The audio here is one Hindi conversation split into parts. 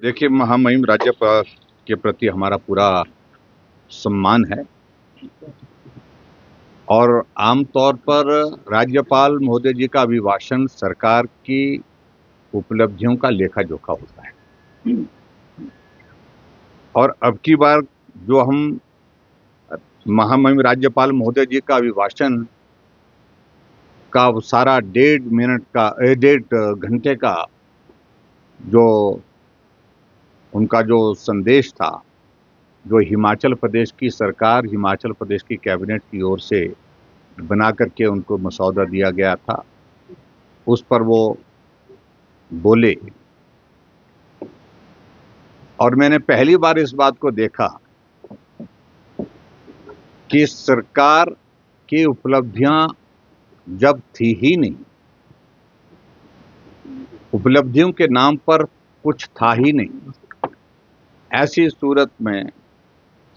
देखिए, महामहिम राज्यपाल के प्रति हमारा पूरा सम्मान है और आमतौर पर राज्यपाल महोदय जी का अभिभाषण सरकार की उपलब्धियों का लेखा-जोखा होता है। और अब की बार जो हम महामहिम राज्यपाल महोदय जी का अभिभाषण का सारा 1.5 घंटे का जो उनका जो संदेश था, जो हिमाचल प्रदेश की सरकार, हिमाचल प्रदेश की कैबिनेट की ओर से बना करके उनको मसौदा दिया गया था, उस पर वो बोले। और मैंने पहली बार इस बात को देखा कि सरकार की उपलब्धियां जब थी ही नहीं, उपलब्धियों के नाम पर कुछ था ही नहीं, ऐसी सूरत में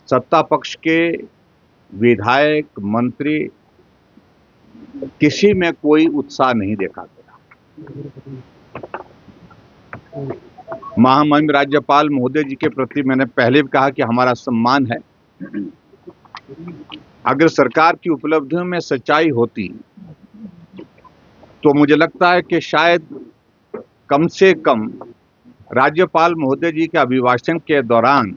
सत्ता पक्ष के विधायक, मंत्री, किसी में कोई उत्साह नहीं देखा गया। महामहिम राज्यपाल महोदय जी के प्रति मैंने पहले भी कहा कि हमारा सम्मान है। अगर सरकार की उपलब्धियों में सच्चाई होती तो मुझे लगता है कि शायद कम से कम राज्यपाल महोदय जी के अभिभाषण के दौरान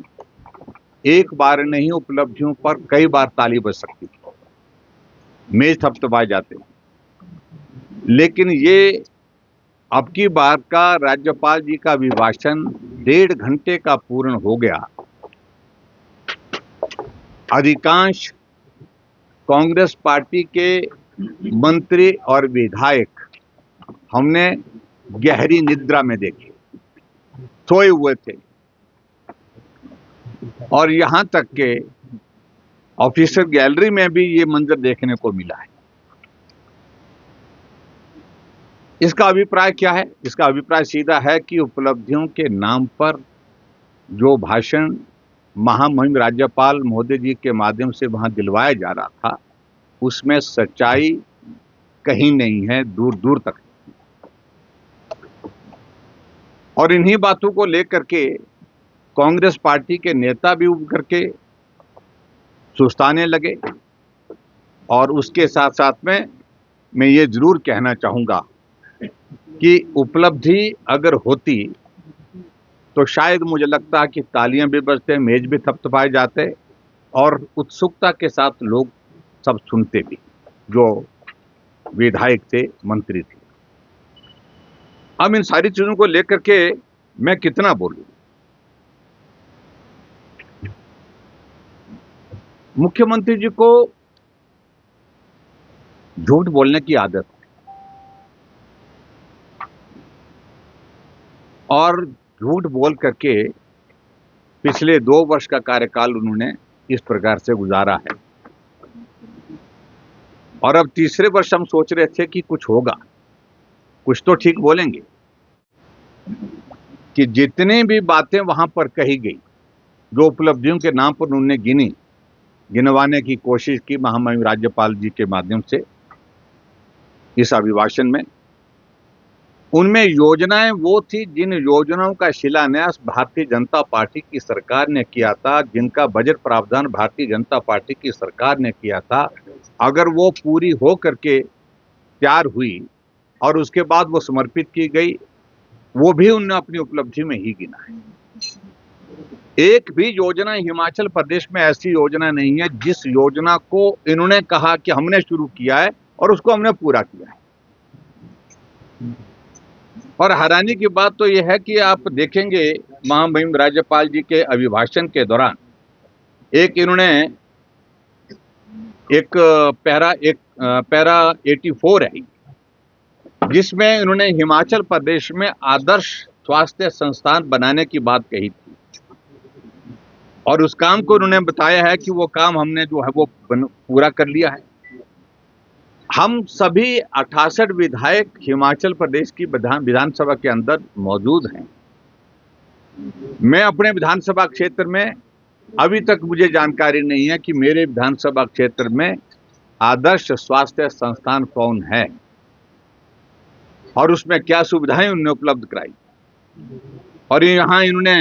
एक बार नहीं, उपलब्धियों पर कई बार ताली बज सकती थी, मेज थपथपाए जाते। लेकिन ये अब की बार का राज्यपाल जी का अभिभाषण 1.5 घंटे का पूर्ण हो गया। अधिकांश कांग्रेस पार्टी के मंत्री और विधायक हमने गहरी निद्रा में देखे, सोए हुए थे। और यहां तक के ऑफिसर गैलरी में भी ये मंजर देखने को मिला है। इसका अभिप्राय क्या है? इसका अभिप्राय सीधा है कि उपलब्धियों के नाम पर जो भाषण महामहिम राज्यपाल महोदय जी के माध्यम से वहां दिलवाया जा रहा था, उसमें सच्चाई कहीं नहीं है, दूर दूर तक। और इन्हीं बातों को लेकर के कांग्रेस पार्टी के नेता भी उठ करके सुस्ताने लगे। और उसके साथ साथ में मैं ये जरूर कहना चाहूंगा कि उपलब्धि अगर होती तो शायद मुझे लगता है कि तालियां भी बजते, मेज भी थपथपाए जाते और उत्सुकता के साथ लोग सब सुनते भी, जो विधायक थे, मंत्री थे। अब इन सारी चीजों को लेकर के मैं कितना बोलूं। मुख्यमंत्री जी को झूठ बोलने की आदत है और झूठ बोल करके पिछले 2 वर्ष का कार्यकाल उन्होंने इस प्रकार से गुजारा है। और अब तीसरे वर्ष हम सोच रहे थे कि कुछ होगा, कुछ तो ठीक बोलेंगे। कि जितनी भी बातें वहां पर कही गई, जो उपलब्धियों के नाम पर उन्होंने गिनवाने की कोशिश की महामहिम राज्यपाल जी के माध्यम से इस अभिभाषण में, उनमें योजनाएं वो थी जिन योजनाओं का शिलान्यास भारतीय जनता पार्टी की सरकार ने किया था, जिनका बजट प्रावधान भारतीय जनता पार्टी की सरकार ने किया था। अगर वो पूरी हो करके तैयार हुई और उसके बाद वो समर्पित की गई, वो भी उन्होंने अपनी उपलब्धि में ही गिना है। एक भी योजना हिमाचल प्रदेश में ऐसी योजना नहीं है जिस योजना को इन्होंने कहा कि हमने शुरू किया है और उसको हमने पूरा किया है। और हैरानी की बात तो यह है कि आप देखेंगे महामहिम राज्यपाल जी के अभिभाषण के दौरान इन्होंने एक पैरा 84 है, जिसमें इन्होंने हिमाचल प्रदेश में आदर्श स्वास्थ्य संस्थान बनाने की बात कही थी। और उस काम को उन्होंने बताया है कि वो काम हमने जो है वो पूरा कर लिया है। हम सभी 68 विधायक हिमाचल प्रदेश की विधानसभा के अंदर मौजूद हैं। मैं अपने विधानसभा क्षेत्र में अभी तक मुझे जानकारी नहीं है कि मेरे विधानसभा क्षेत्र में आदर्श स्वास्थ्य संस्थान कौन है और उसमें क्या सुविधाएं उन्होंने उपलब्ध कराई। और यहाँ इन्होंने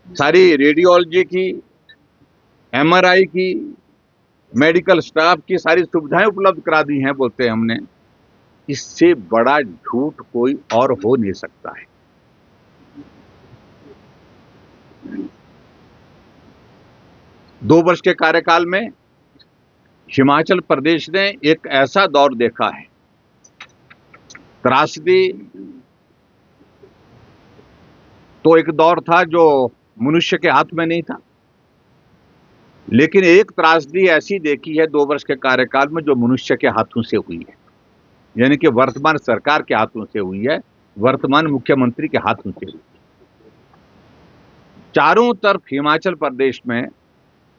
सारी रेडियोलॉजी की, एमआरआई की, मेडिकल स्टाफ की सारी सुविधाएं उपलब्ध करा दी हैं, बोलते हैं हमने। इससे बड़ा झूठ कोई और हो नहीं सकता है। दो वर्ष के कार्यकाल में हिमाचल प्रदेश ने एक ऐसा दौर देखा है, त्रासदी तो एक दौर था जो मनुष्य के हाथ में नहीं था, लेकिन एक त्रासदी ऐसी देखी है 2 वर्ष के कार्यकाल में जो मनुष्य के हाथों से हुई है, यानी कि वर्तमान सरकार के हाथों से हुई है, वर्तमान मुख्यमंत्री के हाथों से हुई है। चारों तरफ हिमाचल प्रदेश में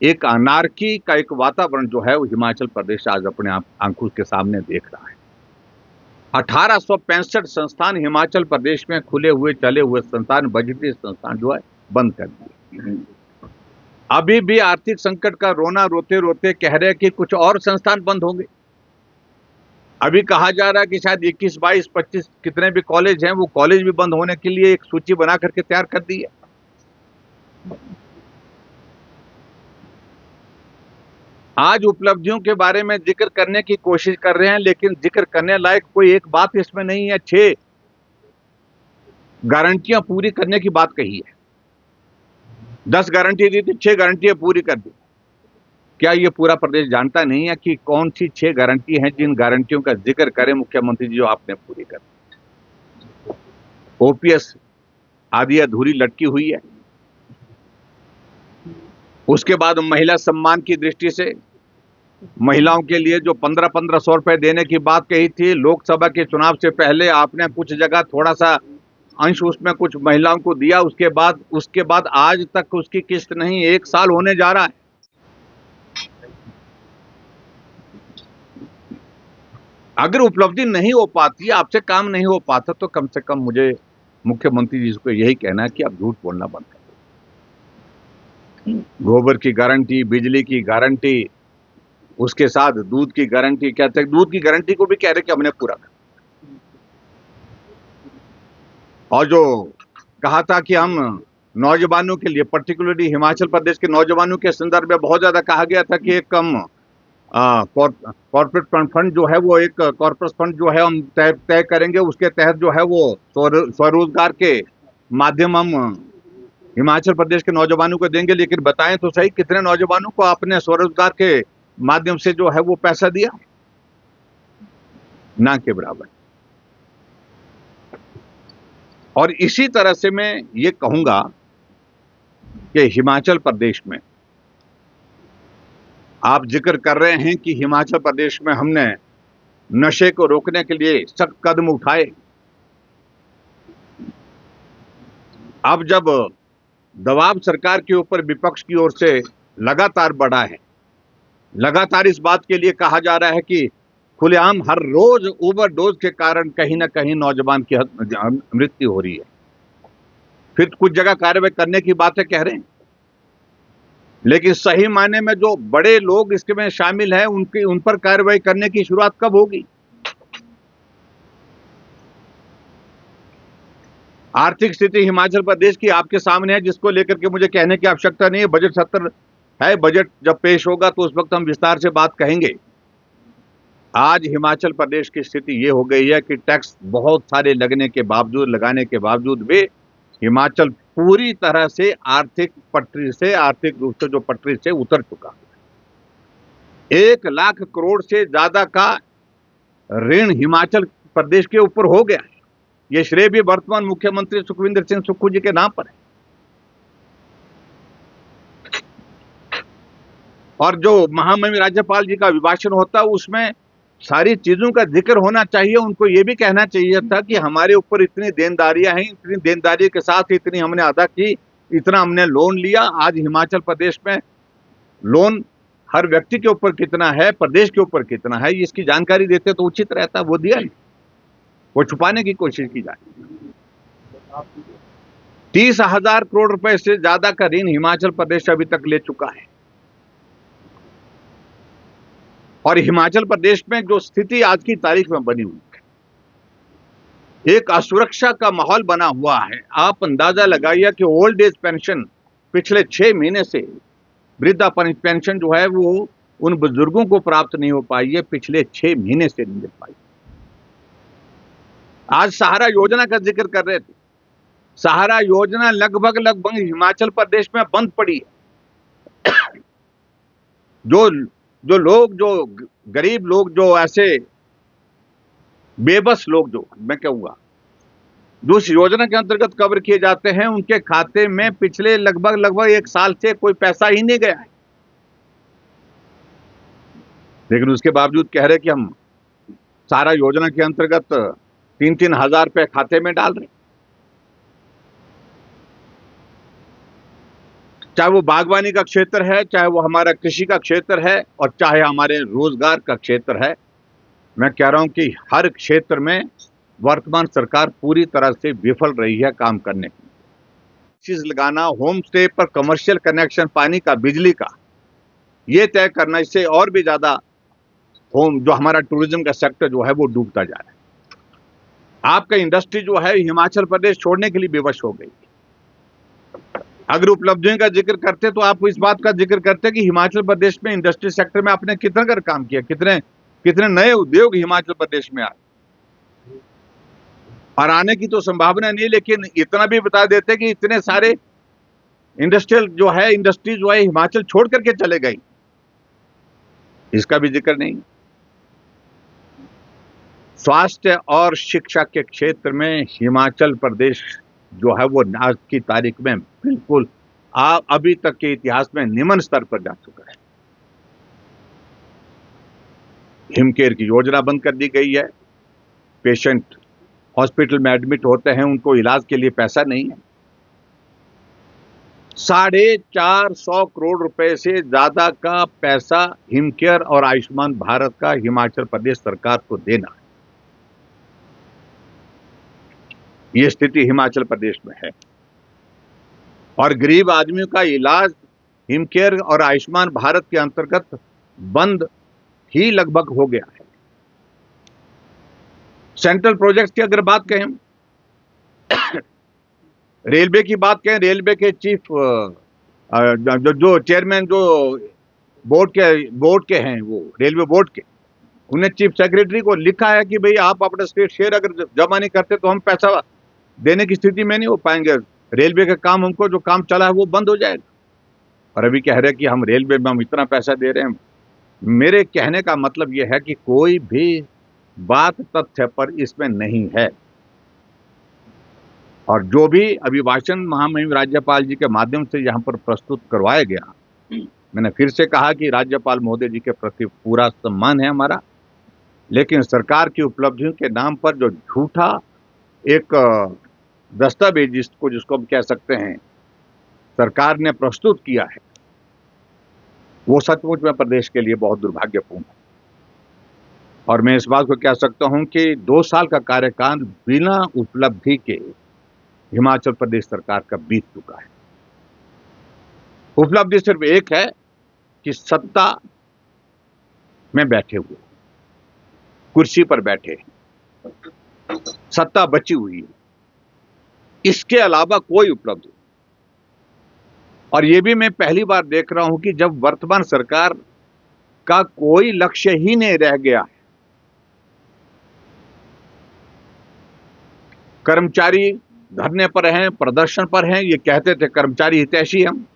एक अनार्की का एक वातावरण जो है वो हिमाचल प्रदेश आज अपने आंखों के सामने देख रहा है। 1865 संस्थान हिमाचल प्रदेश में खुले हुए चले हुए संस्थान, बजटीय संस्थान जो है बंद कर दिए। अभी भी आर्थिक संकट का रोना रोते रोते कह रहे हैं कि कुछ और संस्थान बंद होंगे। अभी कहा जा रहा है कि शायद 21, 22, 25 कितने भी कॉलेज हैं वो कॉलेज भी बंद होने के लिए एक सूची बना करके तैयार कर दी है। आज उपलब्धियों के बारे में जिक्र करने की कोशिश कर रहे हैं, लेकिन जिक्र करने लायक कोई एक बात इसमें नहीं है। 6 गारंटियां पूरी करने की बात कही है। 10 गारंटी दी थी, 6 गारंटियां पूरी कर दी। क्या ये पूरा प्रदेश जानता नहीं है कि कौन सी 6 गारंटी हैं जिन गारंटियों का जिक्र करें मुख्यमंत्री जी जो आपने पूरी कर दी? ओपीएस आधी अधूरी लटकी हुई है। उसके बाद महिला सम्मान की दृष्टि से महिलाओं के लिए जो 1500 रुपए देने की बात कही थी, लोकसभा के चुनाव से पहले आपने कुछ जगह थोड़ा सा अंश उसमें कुछ महिलाओं को दिया। उसके बाद आज तक उसकी किस्त नहीं, 1 साल होने जा रहा है। अगर उपलब्धि नहीं हो पाती, आपसे काम नहीं हो पाता, तो कम से कम मुझे मुख्यमंत्री जी को यही कहना है कि आप झूठ बोलना बंद करें। गोबर की गारंटी, बिजली की गारंटी, उसके साथ दूध की गारंटी, कहते हैं दूध की गारंटी को भी कह रहे कि हमने पूरा कर। और जो कहा था कि हम नौजवानों के लिए, पर्टिकुलरली हिमाचल प्रदेश के नौजवानों के संदर्भ में बहुत ज्यादा कहा गया था कि एक कम कॉर्पोरेट फंड जो है वो, एक कॉर्पोरेट फंड जो है हम तय करेंगे, उसके तहत जो है वो स्वरोजगार के माध्यम हम हिमाचल प्रदेश के नौजवानों को देंगे। लेकिन बताएं तो सही, कितने नौजवानों को आपने स्वरोजगार के माध्यम से जो है वो पैसा दिया? ना के बराबर। और इसी तरह से मैं ये कहूंगा कि हिमाचल प्रदेश में आप जिक्र कर रहे हैं कि हिमाचल प्रदेश में हमने नशे को रोकने के लिए सख्त कदम उठाए। अब जब दबाव सरकार के ऊपर विपक्ष की ओर से लगातार बढ़ा है, लगातार इस बात के लिए कहा जा रहा है कि खुलेआम हर रोज ओवरडोज के कारण कहीं ना कहीं नौजवान की मृत्यु हो रही है, फिर कुछ जगह कार्रवाई करने की बातें कह रहे हैं, लेकिन सही मायने में जो बड़े लोग इसमें शामिल हैं उन पर कार्रवाई करने की शुरुआत कब होगी? आर्थिक स्थिति हिमाचल प्रदेश की आपके सामने है, जिसको लेकर के मुझे कहने की आवश्यकता नहीं है। बजट सत्र है, बजट जब पेश होगा तो उस वक्त हम विस्तार से बात कहेंगे। आज हिमाचल प्रदेश की स्थिति ये हो गई है कि टैक्स बहुत सारे लगाने के बावजूद भी हिमाचल पूरी तरह से आर्थिक रूप से जो पटरी से उतर चुका है। 1 लाख करोड़ से ज्यादा का ऋण हिमाचल प्रदेश के ऊपर हो गया है। यह श्रेय भी वर्तमान मुख्यमंत्री सुखविंदर सिंह सुक्खू जी के नाम पर है। और जो महामहिम राज्यपाल जी का अभिभाषण होता है उसमें सारी चीजों का जिक्र होना चाहिए। उनको ये भी कहना चाहिए था कि हमारे ऊपर इतनी देनदारियां हैं, इतनी देनदारी के साथ इतनी हमने अदा की, इतना हमने लोन लिया। आज हिमाचल प्रदेश में लोन हर व्यक्ति के ऊपर कितना है, प्रदेश के ऊपर कितना है, इसकी जानकारी देते तो उचित रहता। वो दिया नहीं, वो छुपाने की कोशिश की जाए। 30,000 करोड़ रुपए से ज्यादा का ऋण हिमाचल प्रदेश अभी तक ले चुका है। और हिमाचल प्रदेश में जो स्थिति आज की तारीख में बनी हुई है, एक असुरक्षा का माहौल बना हुआ है। आप अंदाजा लगाइए कि ओल्ड एज पेंशन पिछले 6 महीने से, वृद्धा पेंशन जो है वो उन बुजुर्गों को प्राप्त नहीं हो पाई है, पिछले 6 महीने से नहीं मिल पाई। आज सहारा योजना का जिक्र कर रहे थे। सहारा योजना लगभग हिमाचल प्रदेश में बंद पड़ी है। जो गरीब लोग, जो ऐसे बेबस लोग, जो मैं कहूंगा जो इस योजना के अंतर्गत कवर किए जाते हैं, उनके खाते में पिछले लगभग 1 साल से कोई पैसा ही नहीं गया है। लेकिन उसके बावजूद कह रहे कि हम सहारा योजना के अंतर्गत 3-3 हजार रुपए खाते में डाल रहे। चाहे वो बागवानी का क्षेत्र है, चाहे वो हमारा कृषि का क्षेत्र है, और चाहे हमारे रोजगार का क्षेत्र है। मैं कह रहा हूं कि हर क्षेत्र में वर्तमान सरकार पूरी तरह से विफल रही है काम करने की। चीज लगाना, होम स्टे पर कमर्शियल कनेक्शन, पानी का, बिजली का, ये तय करना, इससे और भी ज्यादा जो हमारा टूरिज्म का सेक्टर जो है वो डूबता जा रहा है। आपका इंडस्ट्री जो है हिमाचल प्रदेश छोड़ने के लिए विवश हो गई। अगर उपलब्धियों का जिक्र करते तो आप इस बात का जिक्र करते कि हिमाचल प्रदेश में इंडस्ट्री सेक्टर में आपने कितना कर काम किया, कितने नए उद्योग हिमाचल प्रदेश में आए, और आने की तो संभावना नहीं, लेकिन इतना भी बता देते कि इतने सारे इंडस्ट्री जो है हिमाचल छोड़ करके चले गई, इसका भी जिक्र नहीं। स्वास्थ्य और शिक्षा के क्षेत्र में हिमाचल प्रदेश जो है वो आज की तारीख में बिल्कुल अभी तक के इतिहास में निम्न स्तर पर जा चुका है। हिमकेयर की योजना बंद कर दी गई है। पेशेंट हॉस्पिटल में एडमिट होते हैं, उनको इलाज के लिए पैसा नहीं है। 450 करोड़ रुपए से ज्यादा का पैसा हिमकेयर और आयुष्मान भारत का हिमाचल प्रदेश सरकार को देना है। ये स्थिति हिमाचल प्रदेश में है, और गरीब आदमियों का इलाज हिमकेयर और आयुष्मान भारत के अंतर्गत बंद ही लगभग हो गया है। सेंट्रल प्रोजेक्ट्स की अगर बात कहें, रेलवे की बात करें, रेलवे के चीफ जो चेयरमैन जो बोर्ड के हैं, वो रेलवे बोर्ड के, उन्हें चीफ सेक्रेटरी को लिखा है कि भाई आप अपना स्टेट शेयर अगर जमा नहीं करते तो हम पैसा देने की स्थिति में नहीं हो पाएंगे। रेलवे का काम, हमको जो काम चला है वो बंद हो जाएगा। और अभी कह रहे हैं कि हम रेलवे में हम इतना पैसा दे रहे हैं। मेरे कहने का मतलब यह है कि कोई भी बात तथ्य पर इसमें नहीं है, और जो भी अभिभाषण महामहिम राज्यपाल जी के माध्यम से यहाँ पर प्रस्तुत करवाया गया, मैंने फिर से कहा कि राज्यपाल महोदय जी के प्रति पूरा सम्मान है हमारा, लेकिन सरकार की उपलब्धियों के नाम पर जो झूठा एक दस्तावेज जिसको हम कह सकते हैं सरकार ने प्रस्तुत किया है, वो सचमुच में प्रदेश के लिए बहुत दुर्भाग्यपूर्ण है। और मैं इस बात को कह सकता हूं कि 2 साल का कार्यकाल बिना उपलब्धि के हिमाचल प्रदेश सरकार का बीत चुका है। उपलब्धि सिर्फ एक है कि सत्ता में बैठे हुए, कुर्सी पर बैठे, सत्ता बची हुई है, इसके अलावा कोई उपलब्धि। और ये भी मैं पहली बार देख रहा हूं कि जब वर्तमान सरकार का कोई लक्ष्य ही नहीं रह गया है। कर्मचारी धरने पर हैं, प्रदर्शन पर हैं, ये कहते थे कर्मचारी हितैषी हम,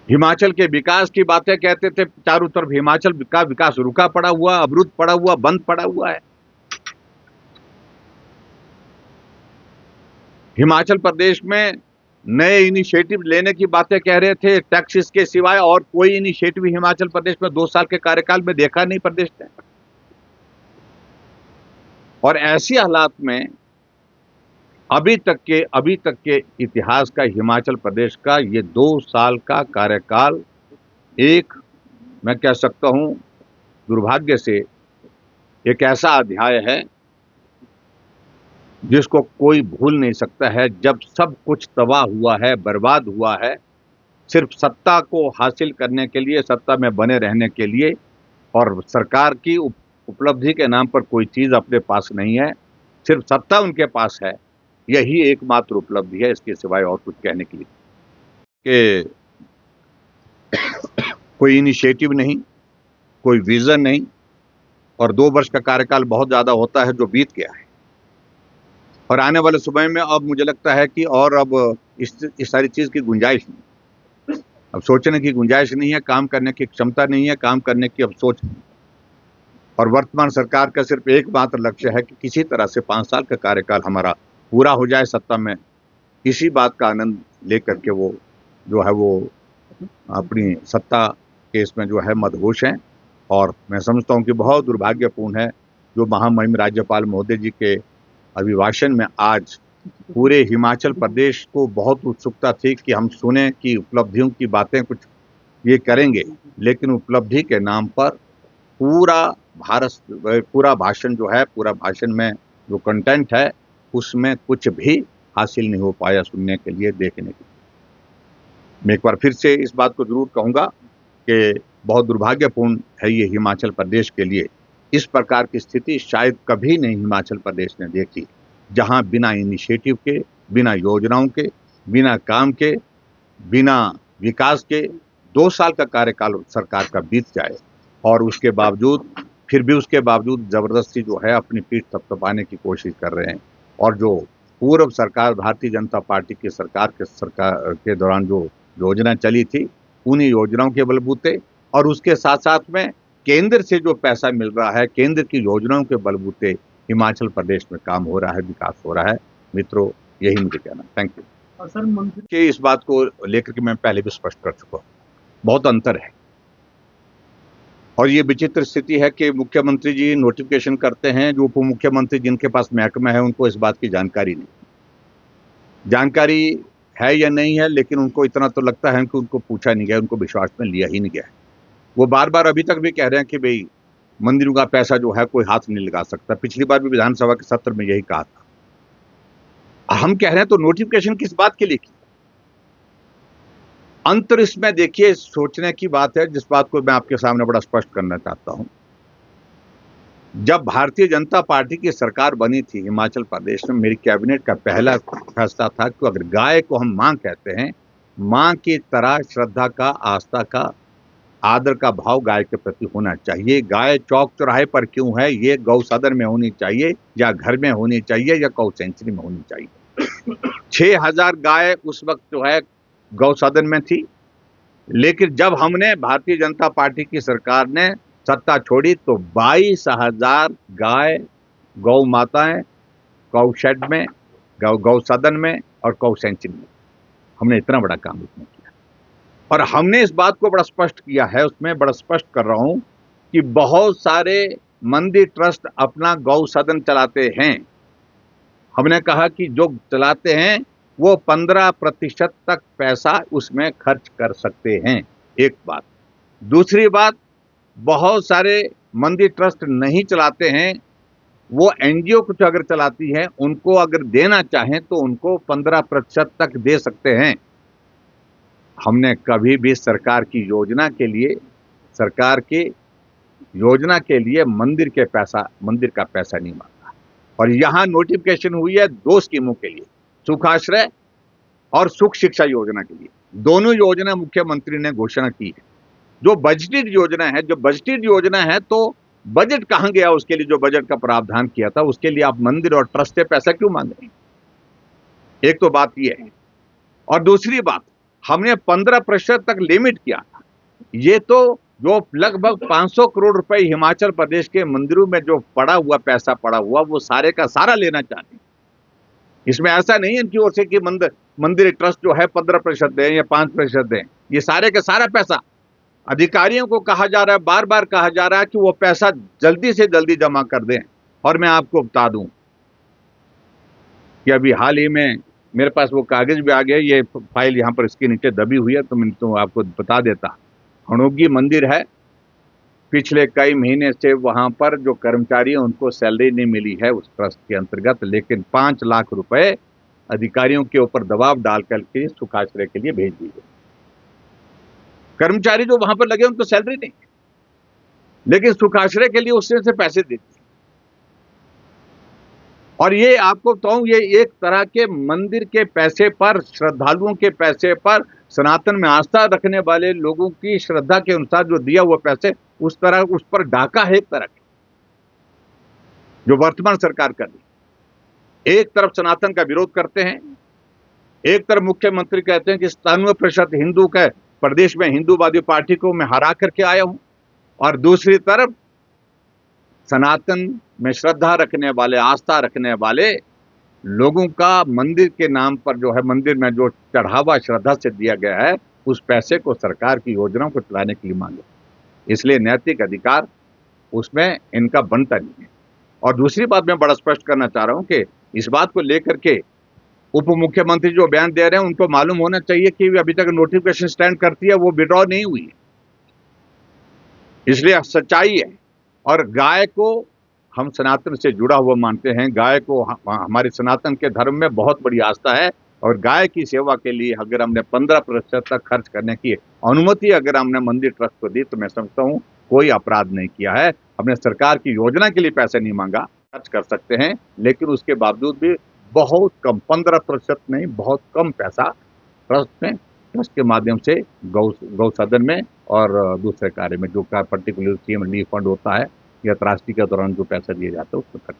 हिमाचल के विकास की बातें कहते थे, चारों तरफ हिमाचल का विकास रुका पड़ा हुआ, अवरुद्ध पड़ा हुआ, बंद पड़ा हुआ है। हिमाचल प्रदेश में नए इनिशिएटिव लेने की बातें कह रहे थे, टैक्सेस के सिवाय और कोई इनिशिएटिव हिमाचल प्रदेश में 2 साल के कार्यकाल में देखा नहीं प्रदेश ने। और ऐसी हालात में अभी तक के इतिहास का हिमाचल प्रदेश का ये 2 साल का कार्यकाल एक, मैं कह सकता हूं दुर्भाग्य से, एक ऐसा अध्याय है जिसको कोई भूल नहीं सकता है। जब सब कुछ तबाह हुआ है, बर्बाद हुआ है, सिर्फ सत्ता को हासिल करने के लिए, सत्ता में बने रहने के लिए, और सरकार की उपलब्धि के नाम पर कोई चीज अपने पास नहीं है, सिर्फ सत्ता उनके पास है। यही एकमात्र उपलब्धि है, इसके सिवाय और कुछ कहने के लिए कि कोई इनिशिएटिव नहीं, कोई विजन नहीं, और 2 वर्ष का कार्यकाल बहुत ज्यादा होता है जो बीत गया है। और आने वाले समय में अब मुझे लगता है कि और अब इस सारी चीज की गुंजाइश नहीं, अब सोचने की गुंजाइश नहीं है, काम करने की क्षमता नहीं है, काम करने की अब सोच नहीं। और वर्तमान सरकार का सिर्फ एकमात्र लक्ष्य है कि किसी तरह से 5 साल का कार्यकाल हमारा पूरा हो जाए सत्ता में। इसी बात का आनंद लेकर के वो जो है वो अपनी सत्ता के इसमें जो है मदहोश हैं। और मैं समझता हूँ कि बहुत दुर्भाग्यपूर्ण है जो महामहिम राज्यपाल महोदय जी के अभिभाषण में आज पूरे हिमाचल प्रदेश को बहुत उत्सुकता थी कि हम सुने कि उपलब्धियों की बातें कुछ ये करेंगे, लेकिन उपलब्धि के नाम पर पूरा भाषण जो है, पूरा भाषण में जो कंटेंट है उसमें कुछ भी हासिल नहीं हो पाया सुनने के लिए, देखने के लिए। मैं एक बार फिर से इस बात को जरूर कहूंगा कि बहुत दुर्भाग्यपूर्ण है ये हिमाचल प्रदेश के लिए। इस प्रकार की स्थिति शायद कभी नहीं हिमाचल प्रदेश ने देखी, जहां बिना इनिशिएटिव के, बिना योजनाओं के, बिना काम के, बिना विकास के 2 साल का कार्यकाल सरकार का बीत जाए और उसके बावजूद जबरदस्ती जो है अपनी पीठ थपथपाने की कोशिश कर रहे हैं। और जो पूर्व सरकार भारतीय जनता पार्टी की सरकार के दौरान जो योजना चली थी, उन्हीं योजनाओं के बलबूते और उसके साथ साथ में केंद्र से जो पैसा मिल रहा है, केंद्र की योजनाओं के बलबूते हिमाचल प्रदेश में काम हो रहा है, विकास हो रहा है। मित्रों, यही मुझे कहना। Thank you. और सर मंत्री कि इस बात को लेकर के मैं पहले भी स्पष्ट कर चुका हूं, बहुत अंतर है। और ये विचित्र स्थिति है कि मुख्यमंत्री जी नोटिफिकेशन करते हैं, जो उप मुख्यमंत्री जिनके पास महकमा है उनको इस बात की जानकारी नहीं। जानकारी है या नहीं है, लेकिन उनको इतना तो लगता है कि उनको पूछा नहीं गया, उनको विश्वास में लिया ही नहीं गया। वो बार बार अभी तक भी कह रहे हैं कि भाई मंदिरों का पैसा जो है कोई हाथ नहीं लगा सकता। पिछली बार भी विधानसभा के सत्र में यही कहा था। हम कह रहे हैं तो नोटिफिकेशन किस बात के लिए की? अंतर इसमें देखिए सोचने की बात है, जिस बात को मैं आपके सामने बड़ा स्पष्ट करना चाहता हूं। जब भारतीय जनता पार्टी की सरकार बनी थी हिमाचल प्रदेश में, मेरी कैबिनेट का पहला फैसला था कि अगर गाय को हम मां कहते हैं, मां की तरह श्रद्धा का, आस्था का, आदर का भाव गाय के प्रति होना चाहिए। गाय चौक चौराहे पर क्यों है, ये गौ सदन में होनी चाहिए या घर में होनी चाहिए या गौ सेंचुरी में होनी चाहिए। 6000 गाय उस वक्त जो है गौ सदन में थी, लेकिन जब हमने भारतीय जनता पार्टी की सरकार ने सत्ता छोड़ी तो 22,000 गाय, गौ माताएं गौ शेड में, गौ सदन में और गौ सेंचुरी में, हमने इतना बड़ा काम उसमें किया। और हमने इस बात को बड़ा स्पष्ट किया है, उसमें बड़ा स्पष्ट कर रहा हूं कि बहुत सारे मंदिर ट्रस्ट अपना गौ सदन चलाते हैं। हमने कहा कि जो चलाते हैं वो 15% तक पैसा उसमें खर्च कर सकते हैं, एक बात। दूसरी बात, बहुत सारे मंदिर ट्रस्ट नहीं चलाते हैं, वो एनजीओ कुछ अगर चलाती है, उनको अगर देना चाहें तो उनको 15% तक दे सकते हैं। हमने कभी भी सरकार की योजना के लिए मंदिर का पैसा नहीं मांगा। और यहां नोटिफिकेशन हुई है 2 स्कीमों के लिए, सुखाश्रय और सुख शिक्षा योजना के लिए। दोनों योजना मुख्यमंत्री ने घोषणा की है। जो बजटेड योजना है तो बजट कहां गया उसके लिए? जो बजट का प्रावधान किया था उसके लिए आप मंदिर और ट्रस्ट से पैसा क्यों मांग रहे हैं? एक तो बात यह है। और दूसरी बात, हमने 15% तक लिमिट किया था। ये तो जो लगभग 500 करोड़ रुपए हिमाचल प्रदेश के मंदिरों में जो पैसा पड़ा हुआ वो सारे का सारा लेना चाहते हैं। इसमें ऐसा नहीं है इनकी ओर से कि मंदिर ट्रस्ट जो है 15% दें या 5% दें। ये सारे का सारा पैसा अधिकारियों को कहा जा रहा है, बार बार कहा जा रहा है कि वो पैसा जल्दी से जल्दी जमा कर दें। और मैं आपको बता दूं कि अभी हाल ही में मेरे पास वो कागज भी आ गया, ये फाइल यहाँ पर इसके नीचे दबी हुई है, तो मैं तो आपको बता देता। हणोगी मंदिर है, पिछले कई महीने से वहां पर जो कर्मचारी हैं उनको सैलरी नहीं मिली है उस ट्रस्ट के अंतर्गत, लेकिन 5 लाख रुपए अधिकारियों के ऊपर दबाव डाल करके सुखाश्रय के लिए भेज दिए। कर्मचारी जो वहां पर लगे उनको सैलरी नहीं। लेकिन सुखाश्रय के लिए उसने से पैसे देते। और ये आपको बताऊं, ये एक तरह के मंदिर के पैसे पर, श्रद्धालुओं के पैसे पर, सनातन में आस्था रखने वाले लोगों की श्रद्धा के अनुसार जो दिया हुआ पैसे, उस पर डाका है एक तरह का, जो वर्तमान सरकार कर रही। एक तरफ सनातन का विरोध करते हैं, एक तरफ मुख्यमंत्री कहते हैं कि 97% हिंदू का प्रदेश में हिंदूवादी पार्टी को मैं हरा करके आया हूं, और दूसरी तरफ सनातन में श्रद्धा रखने वाले, आस्था रखने वाले लोगों का मंदिर के नाम पर जो है, मंदिर में जो चढ़ावा श्रद्धा से दिया गया है, उस पैसे को सरकार की योजनाओं को चलाने के लिए मांगे। इसलिए नैतिक अधिकार उसमें इनका बनता नहीं है। और दूसरी बात मैं बड़ा स्पष्ट करना चाह रहा हूं कि इस बात को लेकर के उप मुख्यमंत्री जो बयान दे रहे हैं, उनको मालूम होना चाहिए कि अभी तक नोटिफिकेशन स्टैंड करती है, वो विड्रॉ नहीं हुई है। इसलिए सच्चाई है। और गाय को हम सनातन से जुड़ा हुआ मानते हैं, गाय को हमारे सनातन के धर्म में बहुत बड़ी आस्था है, और गाय की सेवा के लिए अगर हमने 15% तक खर्च करने की अनुमति अगर हमने मंदिर ट्रस्ट को दी, तो मैं समझता हूं कोई अपराध नहीं किया है। हमने सरकार की योजना के लिए पैसे नहीं मांगा, खर्च कर सकते हैं, लेकिन उसके बावजूद भी बहुत कम, 15% नहीं, बहुत कम पैसा ट्रस्ट के माध्यम से गौ सदन में और दूसरे कार्य में, जो का पर्टिकुलर सीएम रिलीफ फंड होता है या त्रासदी के दौरान जो पैसा दिया जाता है, उसमें खर्च